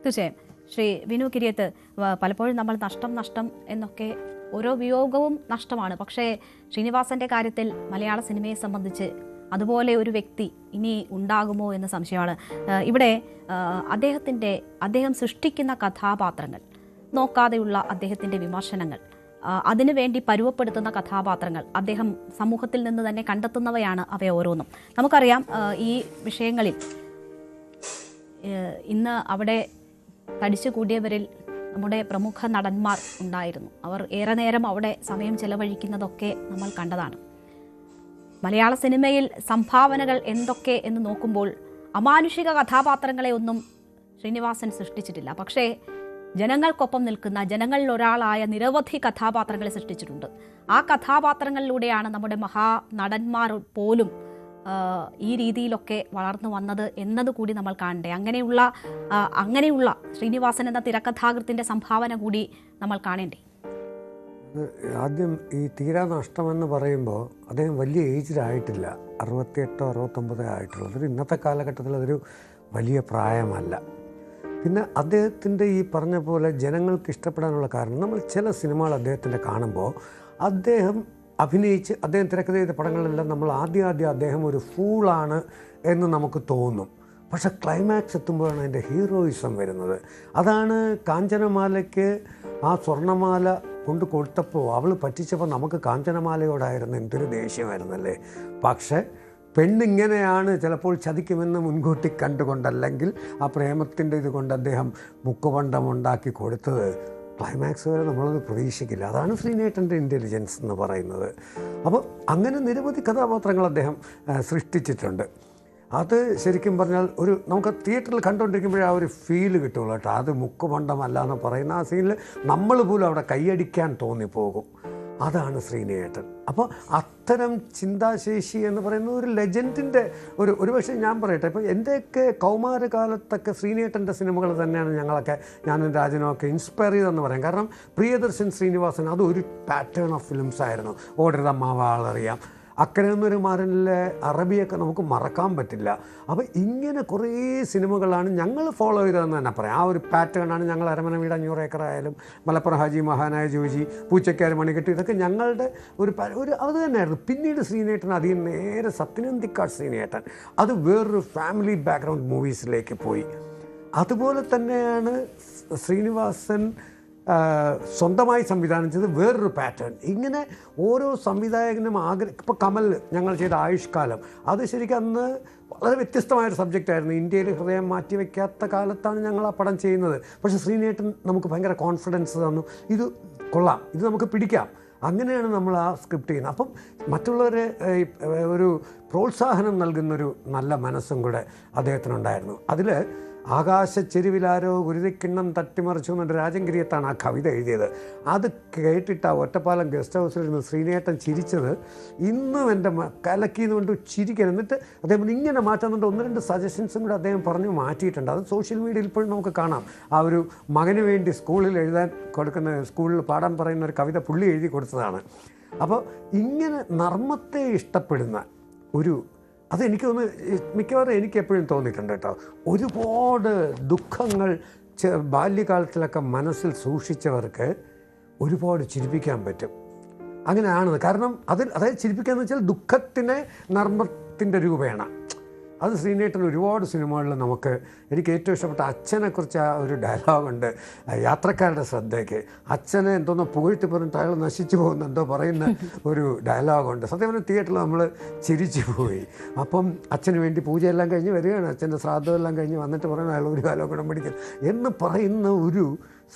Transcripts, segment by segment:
തീർച്ചയായും ശ്രീ വിനു കിരിയത്ത്, പലപ്പോഴും നമ്മൾ നഷ്ടം എന്നൊക്കെ ഓരോ വിയോഗവും നഷ്ടമാണ്. പക്ഷേ ശ്രീനിവാസന്റെ കാര്യത്തിൽ മലയാള സിനിമയെ സംബന്ധിച്ച് അതുപോലെ ഒരു വ്യക്തി ഇനി ഉണ്ടാകുമോ എന്ന സംശയമാണ്. ഇവിടെ അദ്ദേഹം സൃഷ്ടിക്കുന്ന കഥാപാത്രങ്ങൾ, നോക്കാതെയുള്ള അദ്ദേഹത്തിൻ്റെ വിമർശനങ്ങൾ, അതിനുവേണ്ടി പരുവപ്പെടുത്തുന്ന കഥാപാത്രങ്ങൾ അദ്ദേഹം സമൂഹത്തിൽ നിന്ന് തന്നെ കണ്ടെത്തുന്നവയാണ് അവ ഓരോന്നും. നമുക്കറിയാം ഈ വിഷയങ്ങളിൽ ഇന്ന് അവിടെ തടിച്ചു കൂടിയവരിൽ നമ്മുടെ പ്രമുഖ നടന്മാർ ഉണ്ടായിരുന്നു. അവർ ഏറെ നേരം അവിടെ സമയം ചെലവഴിക്കുന്നതൊക്കെ നമ്മൾ കണ്ടതാണ്. മലയാള സിനിമയിൽ സംഭാവനകൾ എന്തൊക്കെ എന്ന് നോക്കുമ്പോൾ അമാനുഷിക കഥാപാത്രങ്ങളെ ഒന്നും ശ്രീനിവാസൻ സൃഷ്ടിച്ചിട്ടില്ല. പക്ഷേ ജനങ്ങൾക്കൊപ്പം നിൽക്കുന്ന, ജനങ്ങളിൽ ഒരാളായ നിരവധി കഥാപാത്രങ്ങളെ സൃഷ്ടിച്ചിട്ടുണ്ട്. ആ കഥാപാത്രങ്ങളിലൂടെയാണ് നമ്മുടെ മഹാനടന്മാർ പോലും ഈ രീതിയിലൊക്കെ വളർന്നു വന്നത് എന്നതുകൂടി നമ്മൾ കാണണ്ടേ. അങ്ങനെയുള്ള ശ്രീനിവാസൻ എന്ന തിരക്കഥാകൃത്തിൻ്റെ സംഭാവന കൂടി നമ്മൾ കാണേണ്ടേ. ആദ്യം ഈ തീരാ നഷ്ടമെന്ന് പറയുമ്പോൾ അദ്ദേഹം വലിയ ഏജിലായിട്ടില്ല, 68 69 ആയിട്ടുള്ളത്. ഇന്നത്തെ കാലഘട്ടത്തിൽ അതൊരു വലിയ പ്രായമല്ല. പിന്നെ അദ്ദേഹത്തിൻ്റെ ഈ പറഞ്ഞ പോലെ ജനങ്ങൾക്ക് ഇഷ്ടപ്പെടാനുള്ള കാരണം, നമ്മൾ ചില സിനിമകൾ അദ്ദേഹത്തിൻ്റെ കാണുമ്പോൾ അദ്ദേഹം അഭിനയിച്ച് അദ്ദേഹം തിരക്കഥ ചെയ്ത പടങ്ങളിലെല്ലാം നമ്മൾ ആദ്യം അദ്ദേഹം ഒരു ഫൂളാണ് എന്ന് നമുക്ക് തോന്നും. പക്ഷെ ക്ലൈമാക്സ് എത്തുമ്പോഴാണ് അതിൻ്റെ ഹീറോയിസം വരുന്നത്. അതാണ് കാഞ്ചനമാലയ്ക്ക് ആ സ്വർണ്ണമാല കൊണ്ട് കൊടുത്തപ്പോൾ അവൾ പറ്റിച്ചപ്പോൾ നമുക്ക് കാഞ്ചനമാലയോടായിരുന്നു എന്തൊരു ദേഷ്യമായിരുന്നല്ലേ. പക്ഷേ പെണ്ണിങ്ങനെയാണ് ചിലപ്പോൾ ചതിക്കുമെന്ന് മുൻകൂട്ടി കണ്ടുകൊണ്ടല്ലെങ്കിൽ ആ പ്രേമത്തിൻ്റെ ഇത് കൊണ്ട് അദ്ദേഹം മുക്കുപണ്ടമുണ്ടാക്കി കൊടുത്തത് ക്ലൈമാക്സ് വരെ നമ്മളത് പ്രതീക്ഷിക്കില്ല. അതാണ് ശ്രീനേട്ടൻ്റെ ഇൻ്റലിജൻസ് എന്ന് പറയുന്നത്. അപ്പോൾ അങ്ങനെ നിരവധി കഥാപാത്രങ്ങൾ അദ്ദേഹം സൃഷ്ടിച്ചിട്ടുണ്ട്. അത് ശരിക്കും പറഞ്ഞാൽ നമുക്ക് തിയേറ്ററിൽ കണ്ടുകൊണ്ടിരിക്കുമ്പോഴേ ആ ഒരു ഫീല് കിട്ടുള്ളൂ കേട്ടോ. അത് മുക്കുപണ്ടമല്ല എന്ന് പറയുന്ന ആ സീനിൽ നമ്മൾ പോലും അവിടെ കൈയടിക്കാൻ തോന്നിപ്പോകും. അതാണ് ശ്രീനേട്ടൻ. അപ്പോൾ അത്തരം ചിന്താശേഷി എന്ന് പറയുന്നത് ഒരു ലെജൻഡിൻ്റെ ഒരുപക്ഷെ ഞാൻ പറയട്ടെ, ഇപ്പോൾ എൻ്റെയൊക്കെ കൗമാരകാലത്തൊക്കെ ശ്രീനേട്ടൻ്റെ സിനിമകൾ തന്നെയാണ് ഞാനും രാജനുമൊക്കെ ഇൻസ്പയർ ചെയ്തതെന്ന് പറയാം. കാരണം പ്രിയദർശൻ ശ്രീനിവാസൻ അതൊരു പാറ്റേൺ ഓഫ് ഫിലിംസ് ആയിരുന്നു. ഓടരുതമ്മാവ ആളറിയാം, അക്കരെ നിന്നൊരു മാരനിലെ അറബിയൊക്കെ നമുക്ക് മറക്കാൻ പറ്റില്ല. അപ്പോൾ ഇങ്ങനെ കുറേ സിനിമകളാണ് ഞങ്ങൾ ഫോളോ ചെയ്തതെന്ന് തന്നെ പറയാം. ആ ഒരു പാറ്റേണാണ് ഞങ്ങൾ അരമന വീട് 500 ഏക്കർ ആയാലും മലപ്പുറം ഹാജി മഹാനായ ജോജി, പൂച്ചക്കാർ മണികെട്ട്, ഇതൊക്കെ ഞങ്ങളുടെ ഒരു അത് തന്നെയായിരുന്നു. പിന്നീട് ശ്രീനേട്ടൻ അതിൽ നേരെ സത്യനന്ദിക്കാട് ശ്രീനേട്ടൻ അത് വേറൊരു ഫാമിലി ബാക്ക്ഗ്രൗണ്ട് മൂവീസിലേക്ക് പോയി. അതുപോലെ തന്നെയാണ് ശ്രീനിവാസൻ സ്വന്തമായി സംവിധാനം ചെയ്ത് വേറൊരു പാറ്റേൺ. ഇങ്ങനെ ഓരോ സംവിധായകനും ഇപ്പോൾ കമൽ ഞങ്ങൾ ചെയ്ത ആയുഷ്കാലം, അത് ശരിക്കും അന്ന് വളരെ വ്യത്യസ്തമായൊരു സബ്ജക്റ്റായിരുന്നു. ഇന്ത്യയിൽ ഹൃദയം മാറ്റിവെക്കാത്ത കാലത്താണ് ഞങ്ങൾ ആ പടം ചെയ്യുന്നത്. പക്ഷേ ശ്രീനേട്ടൻ നമുക്ക് ഭയങ്കര കോൺഫിഡൻസ് തന്നു, ഇത് കൊള്ളാം, ഇത് നമുക്ക് പിടിക്കാം. അങ്ങനെയാണ് നമ്മൾ ആ സ്ക്രിപ്റ്റ് ചെയ്യുന്നത്. അപ്പം മറ്റുള്ളവരെ ഒരു പ്രോത്സാഹനം നൽകുന്നൊരു നല്ല മനസ്സും കൂടെ അദ്ദേഹത്തിനുണ്ടായിരുന്നു. അതിൽ ആകാശച്ചെരുവിലാരോ ഗുരുതിക്കിണ്ണം തട്ടിമറിച്ചു എന്നൊരു രാജൻകിരിയത്താണ് ആ കവിത എഴുതിയത്. അത് കേട്ടിട്ട് ആ ഒറ്റപ്പാലം ഗസ്റ്റ് ഹൗസിലിരുന്ന് ശ്രീനേട്ടൻ ചിരിച്ചത് ഇന്നും എൻ്റെ കലക്കിന്ന് കൊണ്ട് ചിരിക്കാൻ. എന്നിട്ട് അദ്ദേഹം ഇങ്ങനെ മാറ്റുന്നുണ്ട്. 1-2 സജഷൻസും കൂടെ അദ്ദേഹം പറഞ്ഞു മാറ്റിയിട്ടുണ്ട്. അത് സോഷ്യൽ മീഡിയയിൽ ഇപ്പോഴും നമുക്ക് കാണാം. ആ ഒരു മകന് വേണ്ടി സ്കൂളിൽ എഴുതാൻ കൊടുക്കുന്ന, സ്കൂളിൽ പാടാൻ പറയുന്ന ഒരു കവിത പുള്ളി എഴുതി കൊടുത്തതാണ്. അപ്പോൾ ഇങ്ങനെ നർമ്മത്തെ ഇഷ്ടപ്പെടുന്ന അതെനിക്ക് മിക്കവാറും എനിക്ക് എപ്പോഴും തോന്നിയിട്ടുണ്ട് കേട്ടോ. ഒരുപാട് ദുഃഖങ്ങൾ ബാല്യകാലത്തിലൊക്കെ മനസ്സിൽ സൂക്ഷിച്ചവർക്ക് ഒരുപാട് ചിരിപ്പിക്കാൻ പറ്റും. അങ്ങനെയാണ്. കാരണം അതായത് ചിരിപ്പിക്കാന്ന് വെച്ചാൽ ദുഃഖത്തിനെ നർമ്മത്തിൻ്റെ രൂപേണ. അത് ശ്രീനേട്ടൻ ഒരുപാട് സിനിമകളിൽ എനിക്ക് ഏറ്റവും ഇഷ്ടപ്പെട്ട അച്ഛനെക്കുറിച്ച് ആ ഒരു ഡയലോഗുണ്ട്, യാത്രക്കാരുടെ ശ്രദ്ധയ്ക്ക്. അച്ഛനെ എന്തോന്നോ പുകഴ്ത്തി പറഞ്ഞിട്ട് അയാൾ നശിച്ചു പോകുന്ന എന്തോ പറയുന്ന ഒരു ഡയലോഗുണ്ട്. സത്യം പറഞ്ഞാൽ തിയേറ്ററിൽ നമ്മൾ ചിരിച്ചു പോയി. അപ്പം അച്ഛന് വേണ്ടി പൂജയെല്ലാം കഴിഞ്ഞ് വരികയാണ്, അച്ഛൻ്റെ ശ്രാദ്ധമെല്ലാം കഴിഞ്ഞ് വന്നിട്ട് പറയുന്ന അയാൾ ഒരു കാലം കൂടെ പിടിക്കും എന്ന് പറയുന്ന ഒരു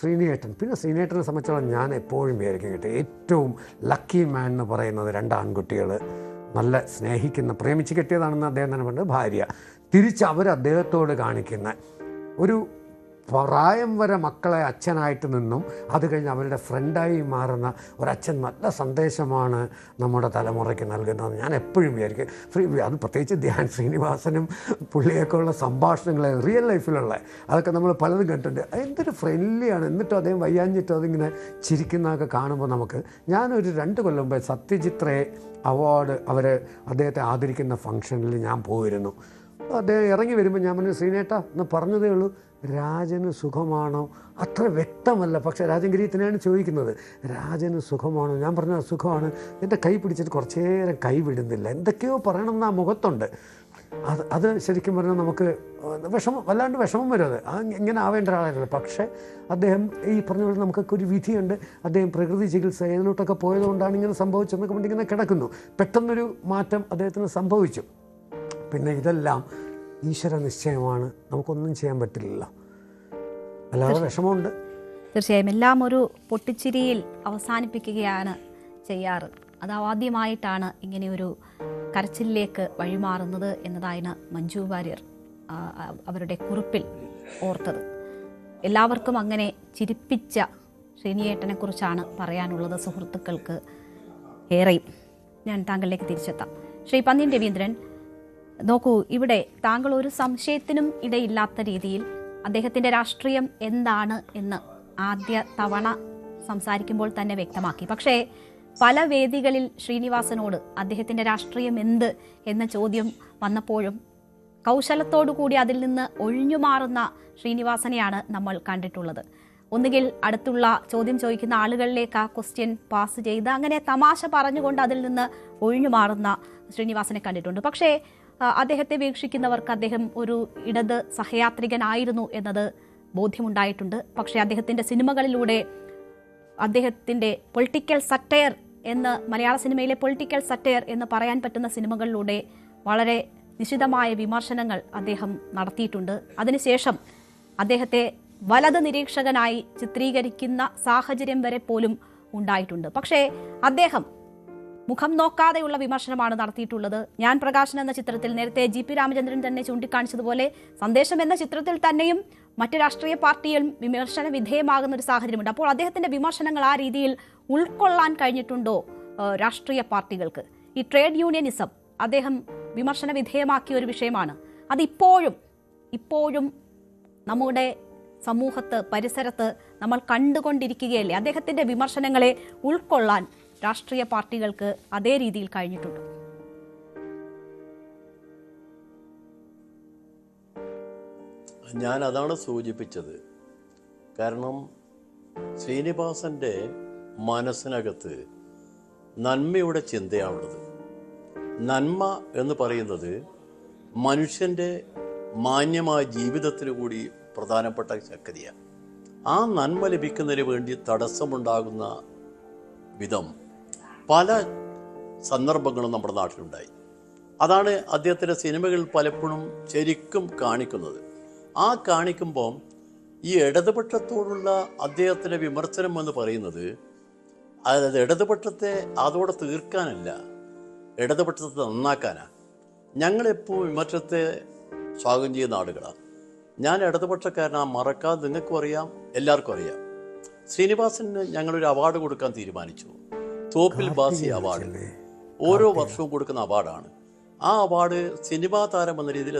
ശ്രീനേട്ടൻ. പിന്നെ ശ്രീനേട്ടനെ സംബന്ധിച്ചോളം ഞാൻ എപ്പോഴും വിചാരിക്കും കേട്ടോ, ഏറ്റവും ലക്കി മാൻ എന്ന് പറയുന്നത് 2 ആൺകുട്ടികൾ, നല്ല സ്നേഹിക്കുന്ന, പ്രേമിച്ച് കെട്ടിയതാണെന്ന് അദ്ദേഹം തന്നെ പറഞ്ഞത്, ഭാര്യ. തിരിച്ച് അദ്ദേഹത്തോട് കാണിക്കുന്ന ഒരു പ്രായം വരെ മക്കളെ അച്ഛനായിട്ട് നിന്നും അത് കഴിഞ്ഞ് അവരുടെ ഫ്രണ്ടായി മാറുന്ന ഒരച്ഛൻ നല്ല സന്ദേശമാണ് നമ്മുടെ തലമുറയ്ക്ക് നൽകുന്നത്. ഞാൻ എപ്പോഴും വിചാരിക്കും അത് പ്രത്യേകിച്ച് ധ്യാൻ ശ്രീനിവാസനും പുള്ളിയൊക്കെ ഉള്ള സംഭാഷണങ്ങൾ റിയൽ ലൈഫിലുള്ള അതൊക്കെ നമ്മൾ പലതും കണ്ടിട്ടുണ്ട്. എന്തൊരു ഫ്രണ്ട്ലിയാണ്. എന്നിട്ടും അദ്ദേഹം വയ്യാഞ്ഞിട്ടും അതിങ്ങനെ ചിരിക്കുന്നതൊക്കെ കാണുമ്പോൾ ഞാനൊരു 2 കൊല്ലം മുമ്പ് സത്യജിത്രയെ അവാർഡ് അദ്ദേഹത്തെ ആദരിക്കുന്ന ഫംഗ്ഷനിൽ ഞാൻ പോയിരുന്നു. അദ്ദേഹം ഇറങ്ങി വരുമ്പോൾ ഞാൻ പറഞ്ഞു, ശ്രീനേട്ടാ എന്ന് പറഞ്ഞതേ ഉള്ളൂ, രാജന് സുഖമാണോ അത്ര വ്യക്തമല്ല. പക്ഷേ രാജൻ ഗിരീത്തിനാണ് ചോദിക്കുന്നത്, രാജന് സുഖമാണോ? ഞാൻ പറഞ്ഞ സുഖമാണ്. എൻ്റെ കൈ പിടിച്ചിട്ട് കുറച്ചു നേരം കൈ വിടുന്നില്ല, എന്തൊക്കെയോ പറയണമെന്ന് ആ മുഖത്തുണ്ട്. അത് ശരിക്കും പറഞ്ഞാൽ നമുക്ക് വല്ലാണ്ട് വിഷമം വരും. അത് ഇങ്ങനെ ആവേണ്ട ഒരാളായിരുന്നു. പക്ഷേ അദ്ദേഹം ഈ പറഞ്ഞ പോലെ നമുക്കൊക്കെ ഒരു വിധിയുണ്ട്. അദ്ദേഹം പ്രകൃതി ചികിത്സ ഇതിലോട്ടൊക്കെ പോയതുകൊണ്ടാണ് ഇങ്ങനെ സംഭവിച്ചതെന്നൊക്കെ കൊണ്ട് ഇങ്ങനെ കിടക്കുന്നു. പെട്ടെന്നൊരു മാറ്റം അദ്ദേഹത്തിന് സംഭവിച്ചു. പിന്നെ ഇതെല്ലാം ഈശ്വര നിശ്ചയമാണ്, നമുക്കൊന്നും ചെയ്യാൻ പറ്റില്ലല്ലോ, അല്ലാതെ വിഷമമുണ്ട്. തീർച്ചയായും എല്ലാം ഒരു പൊട്ടിച്ചിരിയിൽ അവസാനിപ്പിക്കുകയാണ് ചെയ്യാറ്. അത് ആദ്യമായിട്ടാണ് ഇങ്ങനെയൊരു കരച്ചിലേക്ക് വഴിമാറുന്നത് എന്നതാണ് മഞ്ജു വാര്യർ അവരുടെ കുറിപ്പിൽ ഓർത്തത്. എല്ലാവർക്കും അങ്ങനെ ചിരിപ്പിച്ച ശ്രീനിയേട്ടനെ കുറിച്ചാണ് പറയാനുള്ളത് സുഹൃത്തുക്കൾക്ക് ഏറെയും. ഞാൻ താങ്കളിലേക്ക് തിരിച്ചെത്താം. ശ്രീ പന്ന്യൻ രവീന്ദ്രൻ, നോക്കൂ, ഇവിടെ താങ്കൾ ഒരു സംശയത്തിനും ഇടയില്ലാത്ത രീതിയിൽ അദ്ദേഹത്തിൻ്റെ രാഷ്ട്രീയം എന്താണ് എന്ന് ആദ്യ തവണ സംസാരിക്കുമ്പോൾ തന്നെ വ്യക്തമാക്കി. പക്ഷേ പല വേദികളിൽ ശ്രീനിവാസനോട് അദ്ദേഹത്തിൻ്റെ രാഷ്ട്രീയം എന്ത് എന്ന ചോദ്യം വന്നപ്പോഴും കൗശലത്തോടു കൂടി അതിൽ നിന്ന് ഒഴിഞ്ഞു മാറുന്ന ശ്രീനിവാസനെയാണ് നമ്മൾ കണ്ടിട്ടുള്ളത്. ഒന്നുകിൽ അടുത്തുള്ള ചോദ്യം ചോദിക്കുന്ന ആളുകളിലേക്ക് ആ ക്വസ്റ്റ്യൻ പാസ് ചെയ്ത് അങ്ങനെ തമാശ പറഞ്ഞുകൊണ്ട് അതിൽ നിന്ന് ഒഴിഞ്ഞു മാറുന്ന ശ്രീനിവാസനെ കണ്ടിട്ടുണ്ട്. പക്ഷേ അദ്ദേഹത്തെ വീക്ഷിക്കുന്നവർക്ക് അദ്ദേഹം ഒരു ഇടത് സഹയാത്രികനായിരുന്നു എന്നത് ബോധ്യമുണ്ടായിട്ടുണ്ട്. പക്ഷേ അദ്ദേഹത്തിൻ്റെ സിനിമകളിലൂടെ അദ്ദേഹത്തിൻ്റെ പൊളിറ്റിക്കൽ സറ്റയർ എന്ന്, മലയാള സിനിമയിലെ പൊളിറ്റിക്കൽ സറ്റയർ എന്ന് പറയാൻ പറ്റുന്ന സിനിമകളിലൂടെ വളരെ നിശിതമായ വിമർശനങ്ങൾ അദ്ദേഹം നടത്തിയിട്ടുണ്ട്. അതിനുശേഷം അദ്ദേഹത്തെ വലത് നിരീക്ഷകനായി ചിത്രീകരിക്കുന്ന സാഹചര്യം വരെ പോലും ഉണ്ടായിട്ടുണ്ട്. പക്ഷേ അദ്ദേഹം മുഖം നോക്കാതെയുള്ള വിമർശനമാണ് നടത്തിയിട്ടുള്ളത്. ഞാൻ പ്രകാശൻ എന്ന ചിത്രത്തിൽ നേരത്തെ GP രാമചന്ദ്രൻ തന്നെ ചൂണ്ടിക്കാണിച്ചതുപോലെ സന്ദേശം എന്ന ചിത്രത്തിൽ തന്നെയും മറ്റ് രാഷ്ട്രീയ പാർട്ടികളും വിമർശന വിധേയമാകുന്ന ഒരു സാഹചര്യമുണ്ട്. അപ്പോൾ അദ്ദേഹത്തിൻ്റെ വിമർശനങ്ങൾ ആ രീതിയിൽ ഉൾക്കൊള്ളാൻ കഴിഞ്ഞിട്ടുണ്ടോ രാഷ്ട്രീയ പാർട്ടികൾക്ക്? ഈ ട്രേഡ് യൂണിയനിസം അദ്ദേഹം വിമർശന വിധേയമാക്കിയ ഒരു വിഷയമാണ്. ഇപ്പോഴും നമ്മുടെ സമൂഹത്ത്, പരിസരത്ത് നമ്മൾ കണ്ടുകൊണ്ടിരിക്കുകയല്ലേ? അദ്ദേഹത്തിൻ്റെ വിമർശനങ്ങളെ ഉൾക്കൊള്ളാൻ രാഷ്ട്രീയ പാർട്ടികൾക്ക് അതേ രീതിയിൽ കഴിഞ്ഞിട്ടുണ്ട്? ഞാൻ അതാണ് സൂചിപ്പിച്ചത്. കാരണം ശ്രീനിവാസൻ്റെ മനസ്സിനകത്ത് നന്മയുടെ ചിന്തയാണുള്ളത്. നന്മ എന്ന് പറയുന്നത് മനുഷ്യൻ്റെ മാന്യമായ ജീവിതത്തിന് കൂടി പ്രധാനപ്പെട്ട ശക്തിയാണ്. ആ നന്മ ലഭിക്കുന്നതിന് വേണ്ടി തടസ്സമുണ്ടാകുന്ന വിധം പല സന്ദർഭങ്ങളും നമ്മുടെ നാട്ടിലുണ്ടായി. അതാണ് അദ്ദേഹത്തിൻ്റെ സിനിമകൾ പലപ്പോഴും ശരിക്കും കാണിക്കുന്നത്. ആ കാണിക്കുമ്പം ഈ ഇടതുപക്ഷത്തോടുള്ള അദ്ദേഹത്തിൻ്റെ വിമർശനം എന്ന് പറയുന്നത് അതായത് ഇടതുപക്ഷത്തെ അതോടെ തീർക്കാനല്ല, ഇടതുപക്ഷത്തെ നന്നാക്കാനാണ്. ഞങ്ങളെപ്പോൾ വിമർശനത്തെ സ്വാഗതം ചെയ്യുന്ന ആളുകളാണ്. ഞാൻ ഇടതുപക്ഷക്കാരനാണ്, മറക്കാതെ നിങ്ങൾക്കും അറിയാം, എല്ലാവർക്കും അറിയാം. ശ്രീനിവാസന് ഞങ്ങളൊരു അവാർഡ് കൊടുക്കാൻ തീരുമാനിച്ചു. തോപ്പിൽ ബാസി അവാർഡ് ഓരോ വർഷവും കൊടുക്കുന്ന അവാർഡാണ്. ആ അവാർഡ് സിനിമാ താരം എന്ന രീതിയിൽ